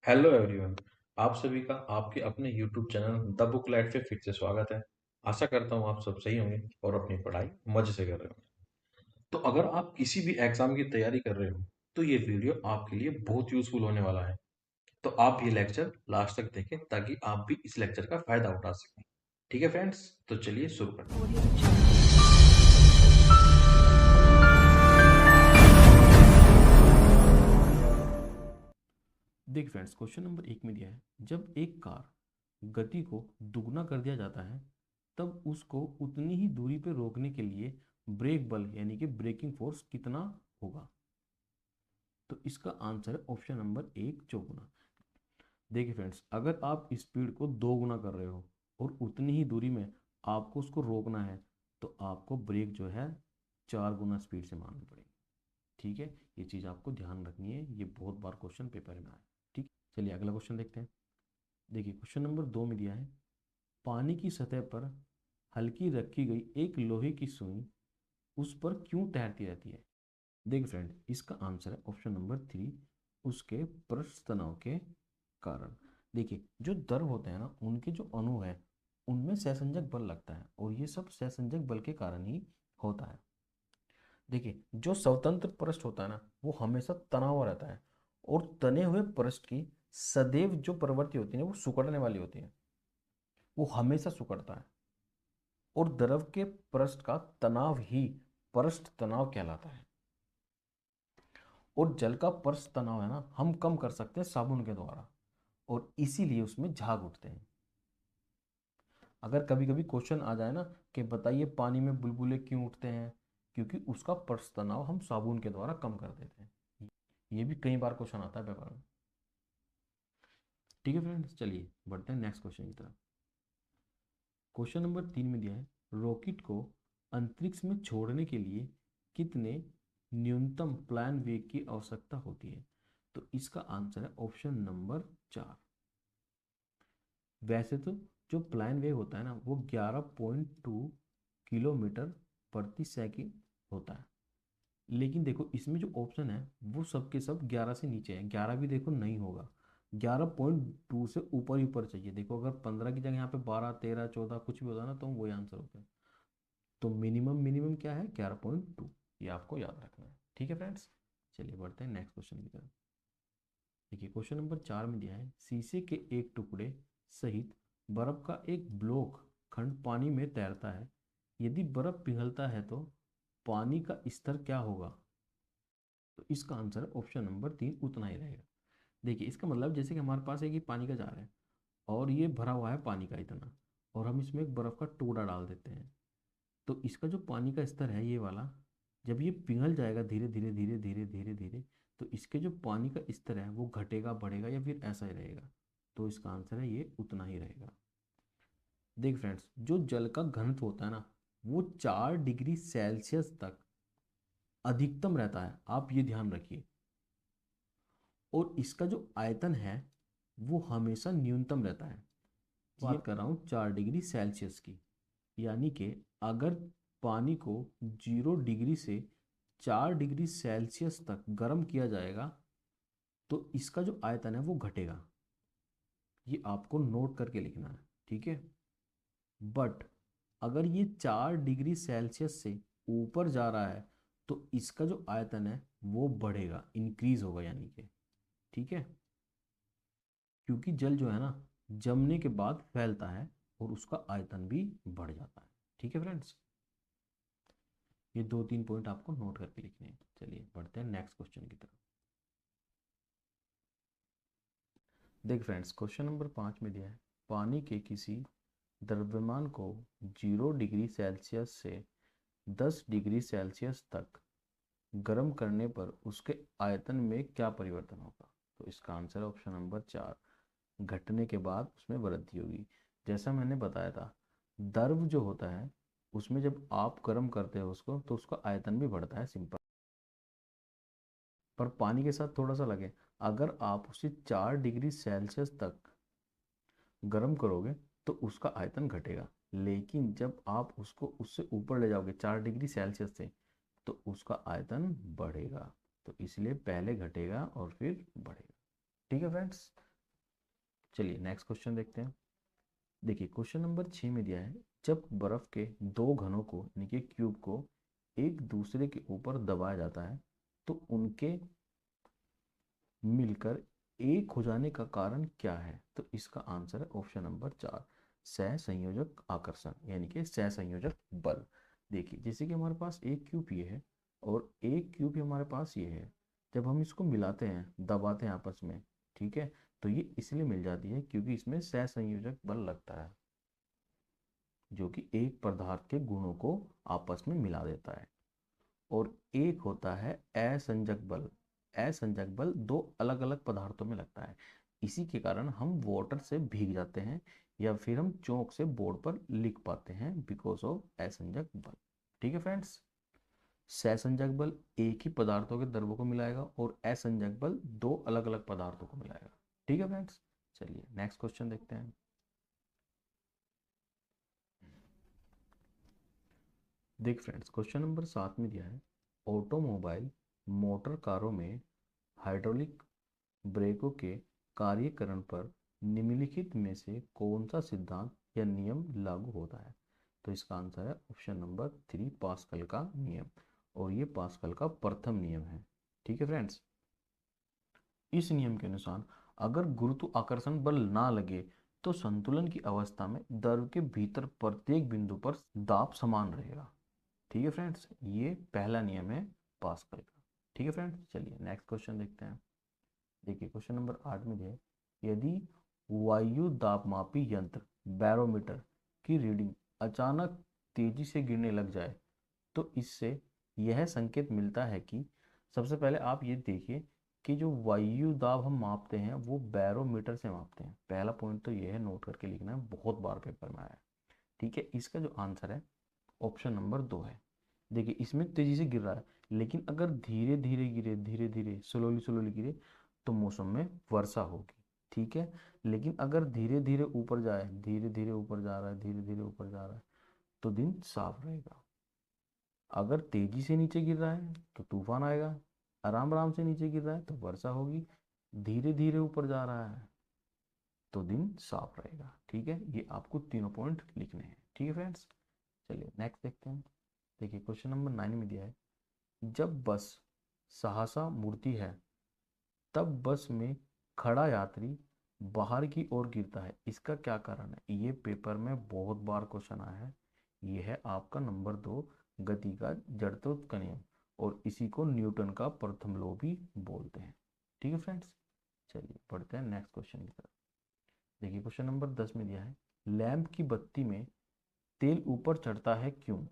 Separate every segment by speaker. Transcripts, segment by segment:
Speaker 1: Hello everyone. आप सभी का आपके अपने YouTube channel the book light पे फिर से स्वागत है। आशा करता हूँ आप सब सही होंगे और अपनी पढ़ाई मजे से कर रहे होंगे। तो अगर आप किसी भी एग्जाम की तैयारी कर रहे हो तो ये वीडियो आपके लिए बहुत यूजफुल होने वाला है। तो आप ये लेक्चर लास्ट तक देखें ताकि आप भी इस लेक्चर का फायदा उठा सकें। ठीक है फ्रेंड्स, तो चलिए शुरू करते हैं।
Speaker 2: देख फ्रेंड्स, क्वेश्चन नंबर 1 में दिया है, जब एक कार गति को दुगना कर दिया जाता है तब उसको उतनी ही दूरी पर रोकने के लिए ब्रेक बल यानी कि ब्रेकिंग फोर्स कितना होगा। तो इसका आंसर है ऑप्शन नंबर 1, चौगुना। देखिए फ्रेंड्स, अगर आप स्पीड को 2 गुना कर रहे हो और उतनी ही दूरी में आपको उसको रोकना है तो आपको ब्रेक जो है 4 गुना स्पीड से मारनी पड़ेगी। ठीक है, ये चीज़ आपको ध्यान रखनी है, ये बहुत बार क्वेश्चन पेपर में आया। ठीक, चलिए अगला क्वेश्चन देखते हैं। देखिए क्वेश्चन नंबर 2 में दिया है, पानी की सतह पर हल्की रखी गई एक लोहे की सुई उस पर क्यों तैरती रहती है। देखिए फ्रेंड, इसका आंसर है ऑप्शन नंबर 3, उसके पृष्ठ तनाव के कारण। देखिए जो द्रव होते हैं ना, उनके जो अणु है उनमें सहसंजक बल लगता है और ये सब सहसंजक बल के कारण ही होता है। देखिए जो स्वतंत्र पृष्ठ होता है ना, वो हमेशा तना हुआ रहता है और तने हुए पृष्ठ की सदैव जो प्रवृत्ति होती है वो सिकुड़ने वाली होती है, वो हमेशा सिकुड़ता है। और द्रव के पृष्ठ का तनाव ही पृष्ठ तनाव कहलाता है। और जल का पृष्ठ तनाव है ना, हम कम कर सकते हैं साबुन के द्वारा, और इसीलिए उसमें झाग उठते हैं। अगर कभी कभी क्वेश्चन आ जाए ना कि बताइए पानी में बुलबुले क्यों उठते हैं, क्योंकि उसका पृष्ठ तनाव हम साबुन के द्वारा कम कर देते हैं। ये भी कई बार क्वेश्चन आता है पेपर में। ठीक है फ्रेंड्स, चलिए बढ़ते हैं नेक्स्ट क्वेश्चन की तरफ। क्वेश्चन नंबर 3 में दिया है, रॉकेट को अंतरिक्ष में छोड़ने के लिए कितने न्यूनतम प्लान वेग की आवश्यकता होती है। तो इसका आंसर है ऑप्शन नंबर 4। वैसे तो जो प्लान वेग होता है ना, वो 11.2 किलोमीटर प्रति सेकंड होता है। लेकिन देखो इसमें जो ऑप्शन है वो सबके सब 11 से नीचे है, 11 भी देखो नहीं होगा, 11.2 से ऊपर ही ऊपर चाहिए। देखो अगर 15 की जगह यहाँ पे 12, 13, 14 कुछ भी होता ना तो वही आंसर होता है। तो मिनिमम मिनिमम क्या है, 11.2। ये आपको याद रखना है। ठीक है फ्रेंड्स, चलिए बढ़ते हैं नेक्स्ट क्वेश्चन की तरफ। देखिए क्वेश्चन नंबर 4 में दिया है, शीशे के एक टुकड़े सहित बर्फ का एक ब्लॉक खंड पानी में तैरता है। यदि बर्फ पिघलता है तो पानी का स्तर क्या होगा। तो इसका आंसर ऑप्शन नंबर 3, उतना ही रहेगा। देखिए इसका मतलब जैसे कि हमारे पास एक ही पानी का जार है और ये भरा हुआ है पानी का इतना, और हम इसमें एक बर्फ का टुकड़ा डाल देते हैं, तो इसका जो पानी का स्तर है ये वाला, जब ये पिघल जाएगा धीरे धीरे धीरे धीरे धीरे धीरे, तो इसके जो पानी का स्तर है वो घटेगा बढ़ेगा या फिर ऐसा ही रहेगा। तो इसका आंसर है ये उतना ही रहेगा। देख फ्रेंड्स, जो जल का घनत्व होता है ना, वो 4 डिग्री सेल्सियस तक अधिकतम रहता है, आप ये ध्यान रखिए। और इसका जो आयतन है वो हमेशा न्यूनतम रहता है। बात कर रहा हूँ 4 डिग्री सेल्सियस की, यानी कि अगर पानी को 0 डिग्री से 4 डिग्री सेल्सियस तक गर्म किया जाएगा तो इसका जो आयतन है वो घटेगा। ये आपको नोट करके लिखना है, ठीक है। बट अगर ये 4 डिग्री सेल्सियस से ऊपर जा रहा है तो इसका जो आयतन है वो बढ़ेगा, इंक्रीज होगा यानी कि। ठीक है, क्योंकि जल जो है ना जमने के बाद फैलता है और उसका आयतन भी बढ़ जाता है। ठीक है फ्रेंड्स, ये 2-3 पॉइंट आपको नोट करके लिखने हैं। चलिए बढ़ते हैं नेक्स्ट क्वेश्चन की तरफ। देख फ्रेंड्स, क्वेश्चन नंबर 5 में दिया है, पानी के किसी द्रव्यमान को 0 डिग्री सेल्सियस से 10 डिग्री सेल्सियस तक गर्म करने पर उसके आयतन में क्या परिवर्तन होगा। तो इसका आंसर है ऑप्शन नंबर 4, घटने के बाद उसमें वृद्धि होगी। जैसा मैंने बताया था, द्रव जो होता है उसमें जब आप गर्म करते हो उसको तो उसका आयतन भी बढ़ता है, सिंपल। पर पानी के साथ थोड़ा सा लगे, अगर आप उसे 4 डिग्री सेल्सियस तक गर्म करोगे तो उसका आयतन घटेगा। लेकिन जब आप उसको उससे ऊपर ले जाओगे 4 डिग्री सेल्सियस से तो उसका आयतन बढ़ेगा। तो इसलिए पहले घटेगा और फिर बढ़ेगा। ठीक है फ्रेंड्स, चलिए नेक्स्ट क्वेश्चन देखते हैं। देखिए क्वेश्चन नंबर 6 में दिया है, जब बर्फ के दो घनों को यानी कि क्यूब को एक दूसरे के ऊपर दबाया जाता है तो उनके मिलकर एक हो जाने का कारण क्या है? तो इसका आंसर है ऑप्शन नंबर 4, सहसंयोजक आकर्षण यानी कि सहसंयोजक बल। देखिए जैसे कि हमारे पास एक क्यूब ये है और एक क्यूब हमारे पास ये है, जब हम इसको मिलाते हैं दबाते हैं आपस में, ठीक है, तो ये इसलिए मिल जाती है क्योंकि इसमें सहसंयोजक बल लगता है जो कि एक पदार्थ के गुणों को आपस में मिला देता है। और एक होता है असंजक बल। असंजक बल दो अलग अलग पदार्थों में लगता है, इसी के कारण हम वाटर से भीग जाते हैं या फिर हम चौक से बोर्ड पर लिख पाते हैं बिकॉज ऑफ असंजक बल। ठीक है फ्रेंड्स, सहसंजक बल एक ही पदार्थों के द्रव्यों को मिलाएगा और असंजक बल दो अलग अलग पदार्थों को मिलाएगा। ठीक है फ्रेंड्स, चलिए नेक्स्ट क्वेश्चन देखते हैं। देख फ्रेंड्स, क्वेश्चन नंबर 7 में दिया है, ऑटोमोबाइल मोटर कारों में हाइड्रोलिक ब्रेकों के कार्यकरण पर निम्नलिखित में से कौन सा सिद्धांत या नियम लागू होता है? तो इसका आंसर है ऑप्शन नंबर 3, पास्कल का नियम। और ये पास्कल का प्रथम नियम है। ठीक है फ्रेंड्स, इस नियम के अनुसार अगर गुरुत्वाकर्षण बल ना लगे तो संतुलन की अवस्था में द्रव के भीतर प्रत्येक बिंदु पर दाब समान रहेगा। ठीक है फ्रेंड्स, ये पहला नियम है पास्कल का। ठीक है फ्रेंड्स, चलिए नेक्स्ट क्वेश्चन देखते हैं। देखिए क्वेश्चन नंबर 8 में है, यदि वायु दाबमापी यंत्र बैरोमीटर की रीडिंग अचानक तेजी से गिरने लग जाए तो इससे यह संकेत मिलता है कि, सबसे पहले आप ये देखिए कि जो वायु दाब हम मापते हैं वो बैरोमीटर से मापते हैं। पहला पॉइंट तो ये है, नोट करके लिखना है, बहुत बार पेपर में आया है। ठीक है, इसका जो आंसर है ऑप्शन नंबर 2 है। देखिए इसमें तेजी से गिर रहा है, लेकिन अगर धीरे धीरे गिरे, धीरे धीरे स्लोली स्लोली गिरे तो मौसम में वर्षा होगी। ठीक है, लेकिन अगर धीरे धीरे ऊपर जाए, धीरे धीरे ऊपर जा रहा है, धीरे धीरे ऊपर जा रहा है, तो दिन साफ रहेगा। अगर तेजी से नीचे गिर रहा है तो तूफान आएगा, आराम आराम से नीचे गिर रहा है तो वर्षा होगी, धीरे धीरे ऊपर जा रहा है तो दिन साफ रहेगा। ठीक है, ये आपको तीनों पॉइंट लिखने हैं। ठीक है फ्रेंड्स, चलिए नेक्स्ट देखते हैं। देखिए क्वेश्चन नंबर 9 में दिया है, जब बस सहसा मुड़ती है तब बस में खड़ा यात्री बाहर की ओर गिरता है, इसका क्या कारण है? ये पेपर में बहुत बार क्वेश्चन आया है। ये है आपका नंबर 2, गति का जड़त्व का नियम, और इसी को न्यूटन का प्रथम लॉ भी बोलते हैं। ठीक है फ्रेंड्स, चलिए पढ़ते हैं नेक्स्ट क्वेश्चन की तरफ। देखिए क्वेश्चन नंबर 10 में दिया है, लैंप की बत्ती में तेल ऊपर चढ़ता है क्यों?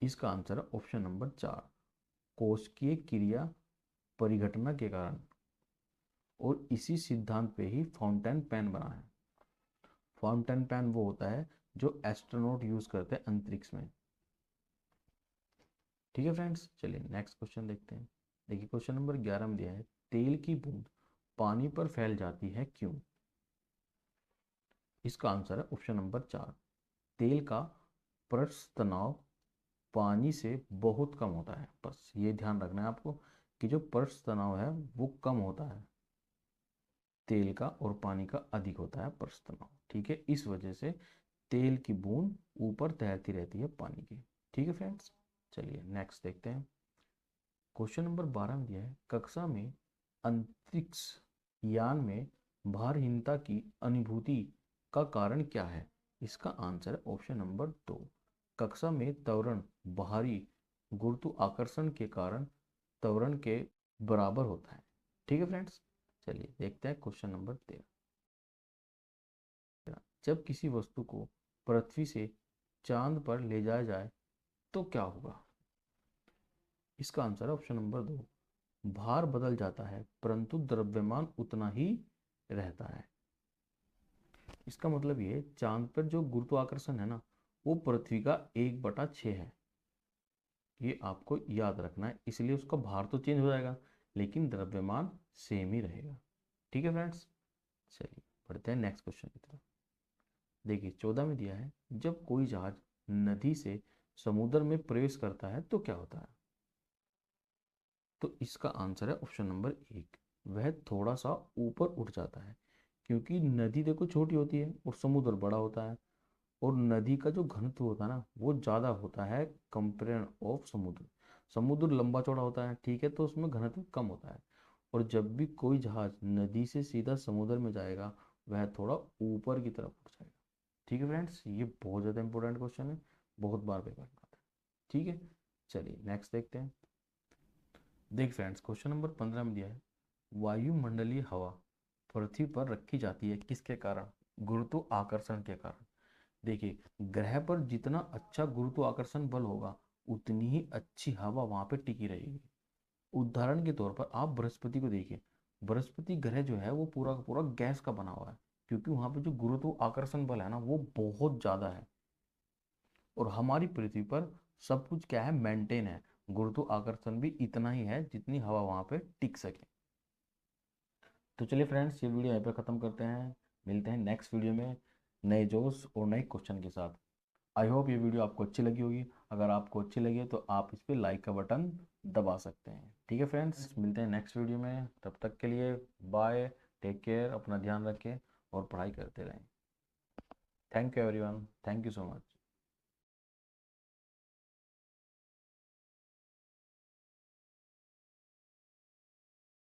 Speaker 2: इसका आंसर है ऑप्शन नंबर 4, कोशिकीय क्रिया परिघटना के कारण। और इसी सिद्धांत पे ही फाउंटेन पेन बना है। फाउंटेन पेन वो होता है जो एस्ट्रोनॉट यूज करते हैं अंतरिक्ष में। ठीक है फ्रेंड्स, चलिए नेक्स्ट क्वेश्चन देखते हैं। देखिए क्वेश्चन नंबर 11 में दिया है, तेल की बूंद पानी पर फैल जाती है क्यों? इसका आंसर है ऑप्शन नंबर 4, तेल का पृष्ठ तनाव पानी से बहुत कम होता है। बस ये ध्यान रखना है आपको कि जो पृष्ठ तनाव है वो कम होता है तेल का, और पानी का अधिक होता है पृष्ठ तनाव। ठीक है, इस वजह से तेल की बूंद ऊपर तैरती रहती है पानी की। ठीक है फ्रेंड्स, चलिए नेक्स्ट देखते हैं। क्वेश्चन नंबर 12 में दिया है, कक्षा में अंतरिक्ष यान में भारहीनता की अनुभूति का कारण क्या है? इसका आंसर है ऑप्शन नंबर 2, कक्षा में त्वरण बाहरी गुरुत्वाकर्षण के कारण त्वरण के बराबर होता है। ठीक है फ्रेंड्स, चलिए देखते हैं क्वेश्चन नंबर 13। जब किसी वस्तु को पृथ्वी से चांद पर ले जाया जाए तो क्या होगा? इसका आंसर है ऑप्शन नंबर 2, भार बदल जाता है परंतु द्रव्यमान उतना ही रहता है। इसका मतलब ये, चांद पर जो गुरुत्वाकर्षण है ना वो पृथ्वी का 1/6 है। ये आपको याद रखना है, इसलिए उसका भार तो चेंज हो जाएगा लेकिन द्रव्यमान सेम ही रहेगा। ठीक है फ्रेंड्स, चलिए बढ़ते हैं नेक्स्ट क्वेश्चन की तरफ। देखिए 14 में दिया है, जब कोई जहाज नदी से समुद्र में प्रवेश करता है तो क्या होता है? तो इसका आंसर है ऑप्शन नंबर 1, वह थोड़ा सा ऊपर उठ जाता है। क्योंकि नदी देखो छोटी होती है और समुद्र बड़ा होता है, और नदी का जो घनत्व होता है ना वो ज़्यादा होता है कंपेरिजन ऑफ समुद्र। समुद्र लंबा चौड़ा होता है, ठीक है, तो उसमें घनत्व कम होता है। और जब भी कोई जहाज नदी से सीधा समुद्र में जाएगा, वह थोड़ा ऊपर की तरफ उठ जाएगा। ठीक है फ्रेंड्स, ये बहुत ज़्यादा इंपॉर्टेंट क्वेश्चन है, बहुत बार पेपर में आता है। ठीक है, चलिए नेक्स्ट देखते हैं। देख फ्रेंड्स, क्वेश्चन नंबर 15 में दिया है, वायुमंडलीय हवा पृथ्वी पर रखी जाती है किसके कारण? गुरुत्व आकर्षण के कारण। देखिए, ग्रह पर जितना अच्छा गुरुत्वाकर्षण बल होगा, उतनी ही अच्छी हवा वहां पे टिकी रहेगी। उदाहरण के तौर पर आप बृहस्पति को देखिए। बृहस्पति ग्रह जो है वो पूरा का पूरा गैस का बना हुआ है, क्योंकि वहां पे जो गुरुत्व आकर्षण बल है ना वो बहुत ज्यादा है। और हमारी पृथ्वी पर सब कुछ क्या है, मेंटेन है। गुरुत्व आकर्षण भी इतना ही है जितनी हवा वहां पे टिक सके। तो चलिए फ्रेंड्स, ये वीडियो यहाँ पे ख़त्म करते हैं। मिलते हैं नेक्स्ट वीडियो में नए जोश और नए क्वेश्चन के साथ। आई होप ये वीडियो आपको अच्छी लगी होगी। अगर आपको अच्छी लगी तो आप इस पर लाइक का बटन दबा सकते हैं। ठीक है फ्रेंड्स, मिलते हैं नेक्स्ट वीडियो में, तब तक के लिए बाय, टेक केयर, अपना ध्यान रखें और पढ़ाई करते रहें। Thank you everyone, thank you so much.